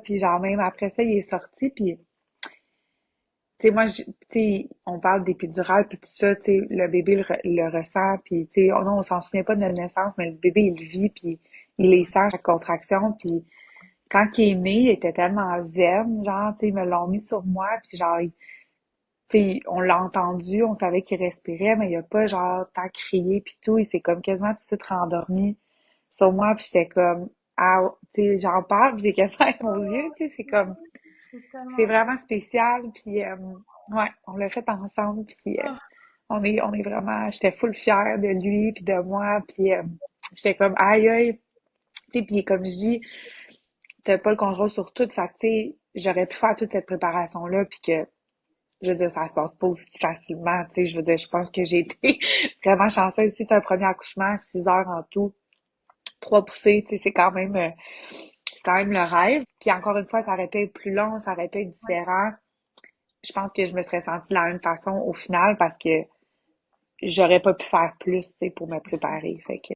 puis genre même après ça, il est sorti, puis tu sais, moi, tu sais, on parle d'épidurale, puis tout ça, tu sais, le bébé le ressent, puis tu sais, non, on s'en souvient pas de notre naissance, mais le bébé, il le vit, puis il les sent, chaque contraction, puis quand il est né, il était tellement zen, genre, tu sais, ils me l'ont mis sur moi, puis genre, tu sais, on l'a entendu, on savait qu'il respirait, mais il a pas, genre, tant crié, puis tout, il s'est comme quasiment tout de suite rendormi sur moi, puis j'étais comme, ah, tu sais, j'en parle, puis j'ai quasiment mon yeux, tu sais, c'est comme, C'est c'est tellement... vraiment spécial, puis ouais, on l'a fait ensemble, puis Oh, on est vraiment, j'étais full fière de lui, puis de moi, puis j'étais comme, aïe, aïe, tu sais, puis comme je dis, t'as pas le contrôle sur tout, fait que, tu sais, j'aurais pu faire toute cette préparation-là, puis que, je veux dire, ça se passe pas aussi facilement, tu sais, je veux dire, je pense que j'ai été vraiment chanceuse aussi, c'est un premier accouchement, 6 heures en tout, 3 poussées, tu sais, c'est quand même le rêve, puis encore une fois, ça aurait pu être plus long, ça aurait pu être ouais. différent, je pense que je me serais sentie de la même façon au final, parce que j'aurais pas pu faire plus, tu sais, pour me C'est ça. préparer, fait que